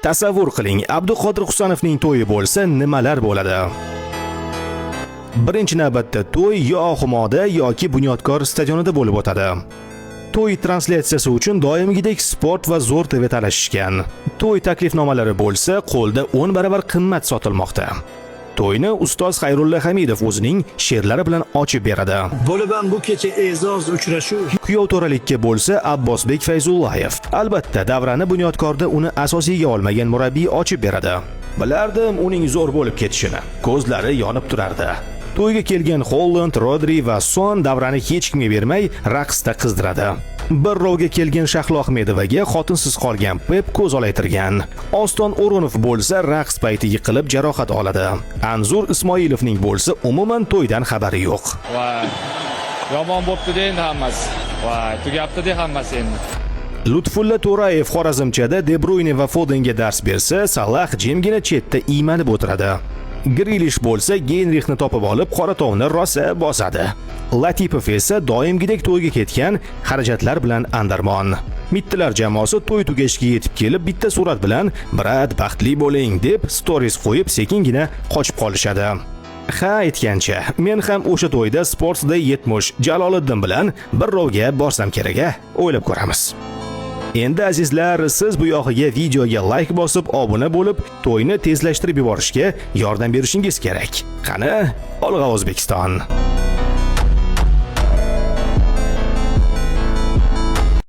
Tasavvur qiling, Abduqodir Husanovning to'yi bo'lsa, nimalar bo'ladi? Birinchi navbatda to'y yo Humoda yoki Bunyodkor stadionida bo'lib o'tadi. To'y translyatsiyasi uchun doimgidek Sport va Zo'r TV talashishgan. To'y taklifnomalari bo'lsa, qo'lda 10 baravar qimmat sotilmoqda. To'yni ustoz Xayrulla Hamidov o'zining she'rlari bilan ochib beradi. Bo'lib ham bu kecha e'zoz uchrashuv. Kuyov to'ralikka bo'lsa Abbosbek Fayzullayev. Albatta, davrani Bunyodkorda uni asosiyga olmagan murabbiy ochib beradi. Bilardim uning zo'r bo'lib ketishini. Ko'zlari yonib turardi. To'yga kelgan Holland, Rodri va Son davrani hech kimga bermay raqsda qizdiradi. Bir rovga kelgan Shahlo Ahmedovaga xotinsiz qolgan Pep ko'z olaytirgan. Oston O'runov bo'lsa raqs payti yiqilib jarohat oladi. Anzur Ismoilovning bo'lsa umuman to'ydan xabari yo'q. Voy. Yomon bo'pti-da endi hammasi. Voy, tugabdi-da hammasi endi. Lutfulla To'rayev Xorazmchada De Bruyne va Fodenga dars bersa, Salah jimgina chetda iymanib o'tiradi. Grilish bo'lsa Genrixni topib olib Qoratovni rosa bosadi. Latipov esa doimgidek to'yga ketgan xarajatlar bilan andarmon. Mittilar jamoasi to'y tugashiga yetib kelib bitta surat bilan "Brat, baxtli bo'ling" deb stories qo'yib sekingina qochib qolishadi. Ha aytgancha, men ham o'sha to'yda Sportsday 70 Jaloliddin bilan bir rovga borsam kerak-a, o'ylab ko'ramiz. Endi azizlar, siz bu yog'iga videoga like bosib, obuna bo'lib, to'yni tezlashtirib yuborishga yordam berishingiz kerak. Qani, olg'a O'zbekiston.